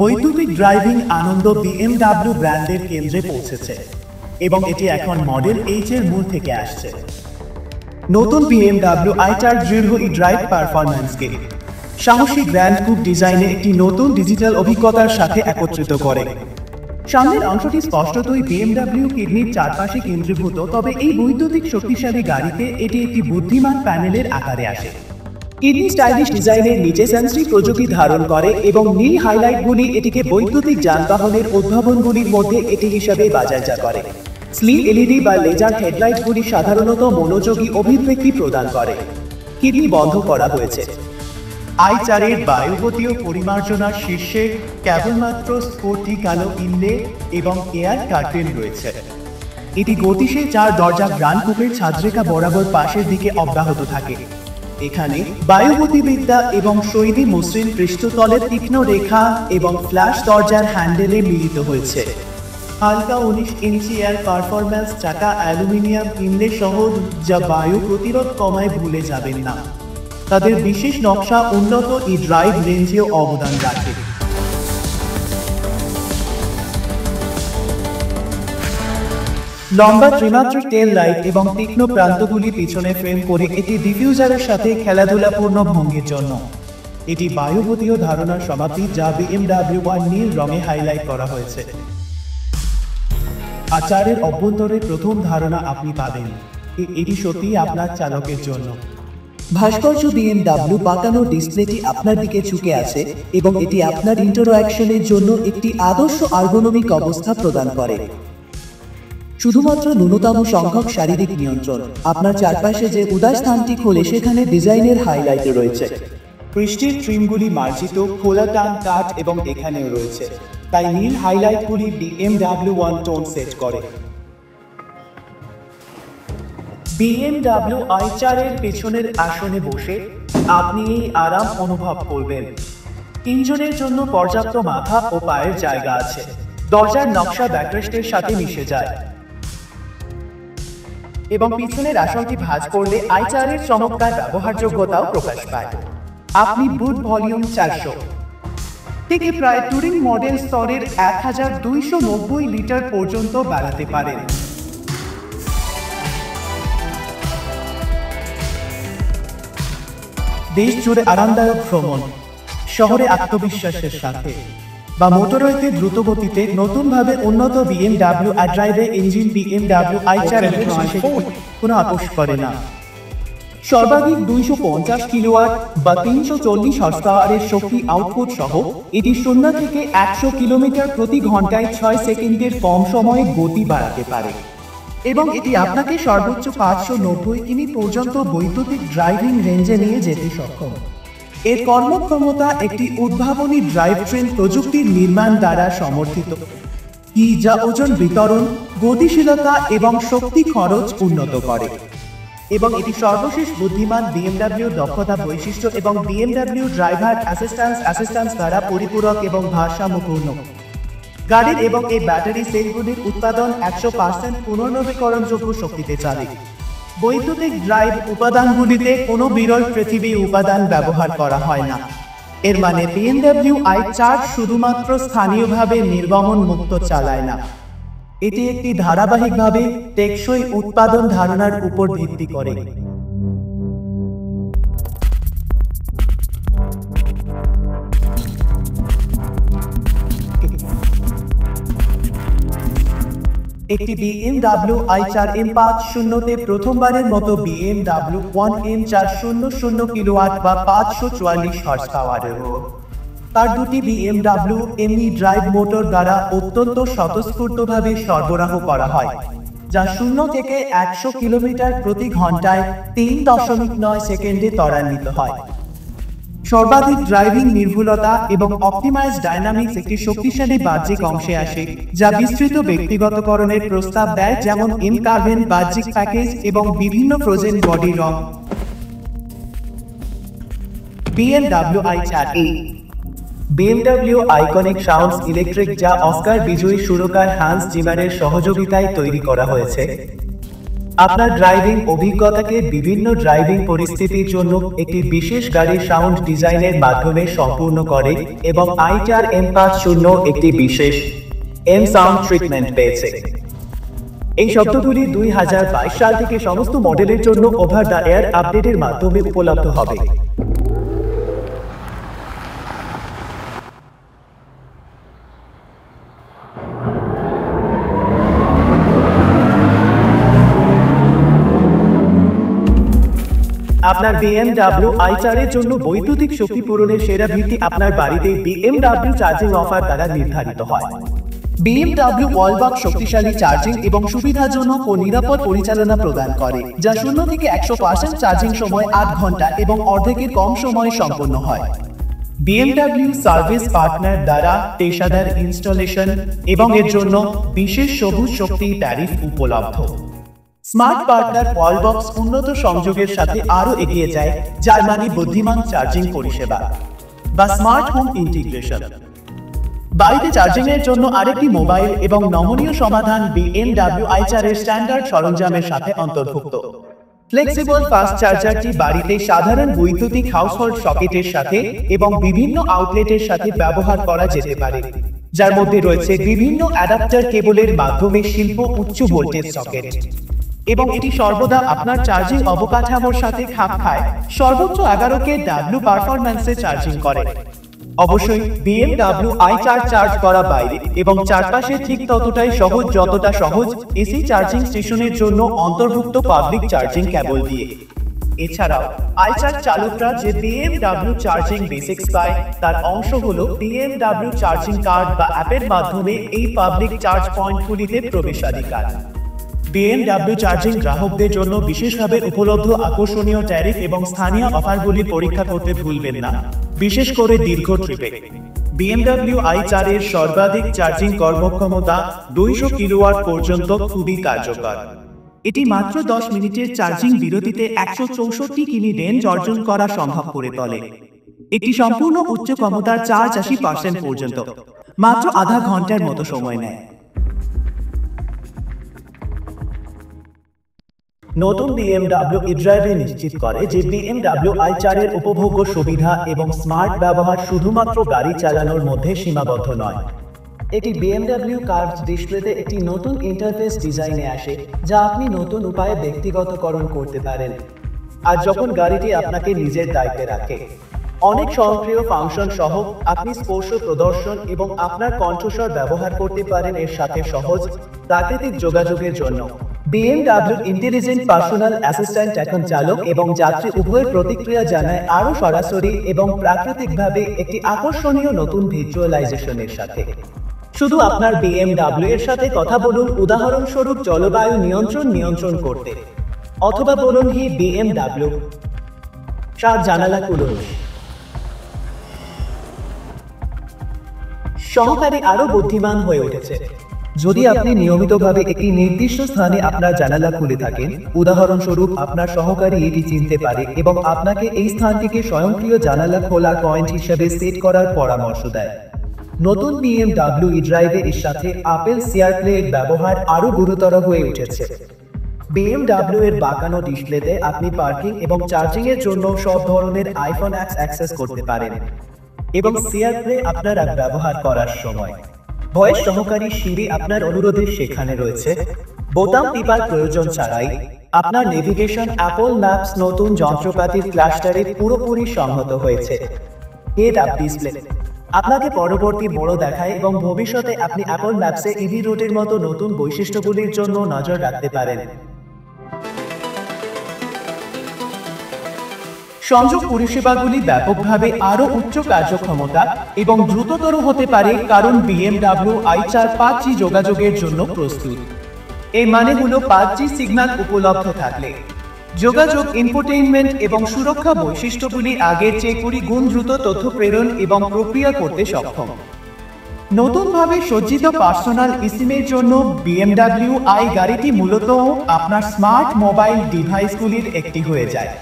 বৈদ্যুতিক ড্রাইভিং আনন্দ BMW ব্র্যান্ডের কেন্দ্রে পৌঁছেছে এবং এটি এখন মডেল এইচ এর মূল থেকে আসছে। নতুন BMW i4 দৃঢ় ড্রাইভ পারফরম্যান্সকে সাহসী গ্র্যান্ড কুপ ডিজাইনে একটি নতুন ডিজিটাল অভিজ্ঞতার সাথে একত্রিত করে। সামনের অংশটি স্পষ্টতই BMW কিডনির চারপাশে কেন্দ্রীভূত, তবে এই বৈদ্যুতিক শক্তিশালী গাড়িতে এটি একটি বুদ্ধিমান প্যানেলের আকারে আসে। কিডনি স্টাইলিশ ডিজাইনের নিচে সেন্সরি প্রযুক্তি ধারণ করে এবং নীল হাইলাইটগুলি এটিকে বৈদ্যুতিক যানবাহনের উদ্ভাবনগুলির মধ্যে এটি হিসাবে বাজারজাত করে। স্লিম এলইডি বা লেজার হেডলাইটগুলি সাধারণত মনোযোগী অভিব্যক্তি প্রদান করে। কিডনি বন্ধ করা হয়েছে। i4 এর বায়ুগতীয় পরিমার্জনার শীর্ষে কেবলমাত্র স্পোর্টি কালো ইনলে এবং এয়ার কার্টেন রয়েছে। এটি গতিশীল 4 দরজা গ্রান্ড কুপের ছাদরেখা বরাবর পাশের দিকে অব্যাহত থাকে। এখানে বায়ুগতিবিদ্যা এবং শৈলী মসৃণ পৃষ্ঠতলের তীক্ষ্ণ রেখা এবং ফ্ল্যাশ দরজার হ্যান্ডেলে মিলিত হয়েছে। হালকা 19 ইঞ্চি এয়ার পারফরম্যান্স চাকা অ্যালুমিনিয়াম ইনলে সহ, যা বায়ু প্রতিরোধ কমায় ভুলে যাবেন না। তাদের বিশেষ নকশা উন্নত ড্রাইভ রেঞ্জেও অবদান রাখে। লম্বা ত্রিমাত্রিক টেল লাইট এবং তীক্ষ্ণ প্রান্তগুলি পিছনে ফ্রেম করে এটি ডিফিউজারের সাথে খেলাধুলাপূর্ণ ভঙ্গির জন্য। এটি বায়ুগতীয় ধারণার সমাপ্তি, যা BMW নীল রঙে হাইলাইট করা হয়েছে। আচারের অভ্যন্তরের প্রথম ধারণা আপনি পাবেন, এটি সত্যিই আপনার চালকের জন্য। ভাস্কর্য BMW পাকানো ডিসপ্লেটি আপনার দিকে ঝুঁকে আছে এবং এটি আপনার ইন্টারঅ্যাকশনের জন্য একটি আদর্শ আর্গোনমিক অবস্থা প্রদান করে। শুধুমাত্র ন্যূনতম সংখ্যক শারীরিক নিয়ন্ত্রণ। আপনার চারপাশে যে উদাস স্থানটি খোলে সেখানে ডিজাইনের হাইলাইট রয়েছে। পৃষ্ঠের ট্রিমগুলি মার্জিত, খোলা টান কাঠ এবং এখানেও রয়েছে, তাই নীল হাইলাইটগুলি BMW টোন সেট করে। BMW i4 এর পেছনের আসনে বসে আপনি এই আরাম অনুভব করবেন। তিনজনের জন্য পর্যাপ্ত মাথা ও পায়ের জায়গা আছে। দরজার নকশা ব্যাকরেস্টের সাথে মিশে যায় এবং পিছনের আসনটি ভাঁজ করলে i4 এর চমৎকার ব্যবহারযোগ্যতাও প্রকাশ পায়। আপনি বুট ভলিউম 400 থেকে প্রায় টুরিং মডেল স্তরের 1290 লিটার পর্যন্ত বাড়াতে পারেন। দেশ জুড়ে আরামদায়ক ভ্রমণ, শহরে আত্মবিশ্বাসের সাথে বা মোটরওয়েতে দ্রুতগতিতে নতুনভাবে উন্নত BMW আড্রাইভে ইঞ্জিন BMW i4 এর কোনো আপোষ করে না। সর্বাধিক 250 কিলোওয়াট বা 340 হর্স পাওয়ারের শক্তি আউটপুট সহ এটি 0 থেকে 100 কিলোমিটার প্রতি ঘন্টায় 6 সেকেন্ডের কম সময়ে গতি বাড়াতে পারে এবং এটি আপনাকে সর্বোচ্চ 590 কিমি পর্যন্ত বৈদ্যুতিক ড্রাইভিং রেঞ্জে নিয়ে যেতে সক্ষম। এর কর্মক্ষমতা একটি উদ্ভাবনী ড্রাইভ ট্রেন প্রযুক্তির নির্মাণ দ্বারা সমর্থিত, যা ওজন বিতরণ, গতিশীলতা এবং শক্তি খরচ উন্নত করে এবং এটি সর্বশেষ বুদ্ধিমান BMW দক্ষতা বৈশিষ্ট্য এবং BMW ড্রাইভার অ্যাসিস্ট্যান্স দ্বারা পরিপূরক এবং ভারসাম্যপূর্ণ। গাড়ির এবং এই ব্যাটারি সেলগুলির উৎপাদন 100% পুনর্নবীকরণযোগ্য শক্তিতে চলে। বৈদ্যুতিক ড্রাইভ উপাদানগুলিতে কোনো বিরল পৃথিবী উপাদান ব্যবহার করা হয় না। এর মানে BMW i4 শুধুমাত্র স্থানীয়ভাবে নির্গমন মুক্ত চালায় না, এটি একটি ধারাবাহিকভাবে টেকসই উৎপাদন ধারণার উপর ভিত্তি করে। একটি BMW i4 M50 প্রথমবারের মতো BMW 1M400 কিলোওয়াট বা 544 হর্স পাওয়ারের। তার দুটি BMW ME ড্রাইভ মোটর দ্বারা অত্যন্ত স্বতঃস্ফূর্তভাবে সরবরাহ করা হয়, যা 0 থেকে 100 কিলোমিটার প্রতি ঘন্টায় 3.9 সেকেন্ডে ত্বরান্বিত হয়। সর্বাধিক ড্রাইভিং নির্ভুলতা এবং অপটিমাইজ ডাইনামিক্স একটি শক্তিশালী বাহ্যিক অংশে আসে, যা বিস্তৃত ব্যক্তিগতকরণের প্রস্তাব দেয়, যেমন ইনকার্ভেন বাহ্যিক প্যাকেজ এবং বিভিন্ন ফ্রোজেন বডি রং। BMW i4 BMW iconic sounds electric, যা অস্কার বিজয়ী সুরকার হান্স জিমারের সহযোগিতায় তৈরি করা হয়েছে। আপনার ড্রাইভিং অভিজ্ঞতাকে বিভিন্ন ড্রাইভিং পরিস্থিতির জন্য একটি বিশেষ গাড়ির সাউন্ড ডিজাইনের মাধ্যমে সম্পূর্ণ করে এবং আইটার M50 একটি বিশেষ এম সাউন্ড ট্রিটমেন্ট পেয়েছে। এই শব্দগুলি 2022 সাল থেকে সমস্ত মডেলের জন্য ওভার দ্য এয়ার আপডেটের মাধ্যমে উপলব্ধ হবে। আপনার BMW i4 এর জন্য বৈদ্যুতিক শক্তি পূরণের সেরা ভিত্তি আপনার বাড়িতে BMW চার্জিং অফার দ্বারা নির্ধারিত হয়। BMW ওয়ালবাক শক্তিশালী চার্জিং এবং সুবিধাজনক ও নিরাপদ পরিচালনা প্রদান করে, যা 0 থেকে 100% চার্জিং সময় 8 ঘন্টা এবং অর্ধেকের কম সময়ে সম্পন্ন হয়। BMW সার্ভিস পার্টনার দ্বারা পেশাদার ইনস্টলেশন এবং এর জন্য বিশেষ সবুজ শক্তি ট্যারিফ উপলব্ধ। স্মার্ট পার্টনার ওয়ালবক্স উন্নত সংযোগের সাথে আরও এগিয়ে যায়, যার মানে বুদ্ধিমান চার্জিং পরিষেবা বা স্মার্ট হোম ইন্টিগ্রেশন। বাড়িতে চার্জিং এর জন্য আরেকটি মোবাইল এবং নমনীয় সমাধান BMW i4 এর স্ট্যান্ডার্ড সরঞ্জামের সাথে অন্তর্ভুক্ত। ফ্লেক্সিবল ফাস্ট চার্জারটি বাড়িতে সাধারণ বৈদ্যুতিক হাউসহোল্ড সকেটের সাথে এবং বিভিন্ন আউটলেটের সাথে ব্যবহার করা যেতে পারে, যার মধ্যে রয়েছে বিভিন্ন অ্যাডাপ্টার কেবলের মাধ্যমে শিল্প উচ্চ ভোল্টেজ সকেট, এবং এটি সর্বদা আপনার চার্জিং অবকাঠামোর সাথে খাপ খায়। সর্বোচ্চ 11 W পারফরম্যান্সে চার্জিং করে। অবশ্যই BMW i4 চার্জ করা বাইরে এবং চারপাশে ঠিক ততটাই সহজ যতটা সহজ এসি চার্জিং স্টেশনের জন্য অন্তর্ভুক্ত পাবলিক চার্জিং কেবল দিয়ে। এছাড়াও i4 চালকরা যে BMW চার্জিং বেসিক্স পায় তার অংশ হলো BMW চার্জিং কার্ড বা অ্যাপের মাধ্যমে এই পাবলিক চার্জ পয়েন্টগুলিতে প্রবেশাধিকার। BMW চার্জিং গ্রাহকদের জন্য বিশেষভাবে উপলব্ধ আকর্ষণীয় ট্যারিফ এবং স্থানীয় অফারগুলি পরীক্ষা করতে ভুলবেন না, বিশেষ করে দীর্ঘ ট্রিপে। BMW i4 এর সর্বাধিক চার্জিং কর্মক্ষমতা 200 কিলোওয়াট পর্যন্ত খুবই কার্যকর। এটি মাত্র 10 মিনিটের চার্জিং বিরতিতে 164 কিমি রেঞ্জ অর্জন করা সম্ভব করে তোলে। একটি সম্পূর্ণ উচ্চ ক্ষমতার চার্জ 80% পর্যন্ত মাত্র আধা ঘন্টার মতো সময় নেয়। নতুন BMW eDrive নিশ্চিত করে যে BMW i4 এর উপভোগ্য সুবিধা এবং স্মার্ট ব্যবহার শুধুমাত্র গাড়ি চালানোর মধ্যে সীমাবদ্ধ নয়। এটি BMW কার্ভ ডিসপ্লেতে একটি নতুন ইন্টারফেস ডিজাইনে আসে, যা আপনি নতুন উপায়ে ব্যক্তিগতকরণ করতে পারেন। আর যখন গাড়িটি আপনাকে নিজের দায়িত্বে রাখে, অনেক স্বয়ংক্রিয় ফাংশন সহ আপনি স্পর্শ প্রদর্শন এবং আপনার কণ্ঠস্বর ব্যবহার করতে পারেন। এর সাথে সহজ প্রাকৃতিক যোগাযোগের জন্য BMW ইন্টেলিজেন্ট পার্সোনাল অ্যাসিস্ট্যান্ট এখন চালক এবং যাত্রী উভয়ের প্রতিক্রিয়া জানায় আরও সরাসরি এবং প্রাকৃতিকভাবে একটি আকর্ষণীয় নতুন ভিজুয়ালাইজেশনের সাথে। শুধু আপনার BMW এর সাথে কথা বলুন, উদাহরণস্বরূপ জলবায়ু নিয়ন্ত্রণ করতে, অথবা বলুন হি BMW 7 জানালা খুলুন। সহকারী আরও বুদ্ধিমান হয়ে উঠেছে। যদি আপনি নিয়মিতভাবে একটি নির্দিষ্ট স্থানে আপনার জানালা খুলে থাকেন, উদাহরণস্বরূপ আপনার সহকারী এটি চিনতে পারে এবং আপনাকে এই স্থানটিকে স্বয়ংক্রিয় জানালা খোলার পয়েন্ট হিসেবে সেট করার পরামর্শ দেয়। নতুন BMW eDrive এর সাথে আপেল CarPlay এর ব্যবহার আরও গুরুতর হয়ে উঠেছে। BMW এর বাঁকানো ডিসপ্লেতে আপনি পার্কিং এবং চার্জিং এর জন্য সব ধরনের iPhone অ্যাপস অ্যাক্সেস করতে পারেন এবং CarPlay আপনার অ্যাপ ব্যবহার করার সময় ভয়েস সহকারী সিরি আপনার অনুরোধে সেখানে রয়েছে। বোতাম টিপার প্রয়োজন ছাড়াই আপনার নেভিগেশন অ্যাপল ম্যাপস নতুন যন্ত্রপাতির ক্লাস্টারে পুরোপুরি সংহত হয়েছে। হেড আপ ডিসপ্লে আপনাকে পরবর্তী বড় দেখায় এবং ভবিষ্যতে আপনি অ্যাপল ম্যাপসে ইভি রুটের মতো নতুন বৈশিষ্ট্যগুলির জন্য নজর রাখতে পারেন। সংযোগ পরিষেবাগুলি ব্যাপকভাবে আরও উচ্চ কার্যক্ষমতা এবং দ্রুততর হতে পারে, কারণ BMW i4 5G যোগাযোগের জন্য প্রস্তুত। এর মানে হলো 5G সিগন্যাল উপলব্ধ থাকলে যোগাযোগ, ইনফোটেইনমেন্ট এবং সুরক্ষা বৈশিষ্ট্যগুলি আগের চেয়ে 20 গুণ দ্রুত তথ্য প্রেরণ এবং প্রক্রিয়া করতে সক্ষম। নতুনভাবে সজ্জিত পার্সোনাল ইসিমের জন্য BMW i গাড়িটি মূলত আপনার স্মার্ট মোবাইল ডিভাইসগুলির একটি হয়ে যায়।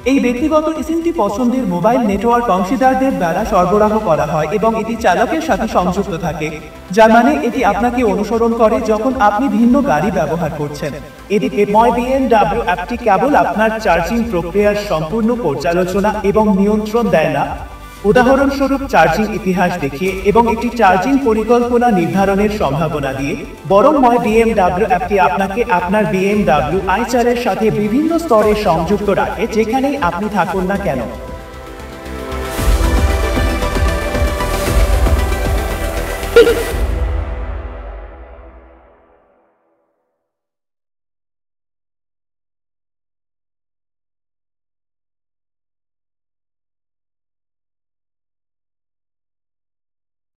এই ব্যক্তিগত এসএমটি পছন্দের মোবাইল নেটওয়ার্ক অংশীদারদের দ্বারা সরবরাহ করা হয় এবং এটি চালকের সাথে সংযুক্ত থাকে, যার মানে এটি আপনাকে অনুসরণ করে যখন আপনি ভিন্ন গাড়ি ব্যবহার করছেন। এদিকে মই বিএমডব্লিউ অ্যাপটি কেবল আপনার চার্জিং প্রক্রিয়ার সম্পূর্ণ পর্যালোচনা এবং নিয়ন্ত্রণ দেয় না, উদাহরণস্বরূপ চার্জিং ইতিহাস দেখিয়ে এবং একটি চার্জিং পরিকল্পনা নির্ধারণের সম্ভাবনা দিয়ে, বরং মই বিএমডব্লিউ অ্যাপটি আপনাকে আপনার বিএমডব্লিউ i4 এর সাথে বিভিন্ন স্তরে সংযুক্ত রাখে, যেখানেই আপনি থাকুন না কেন।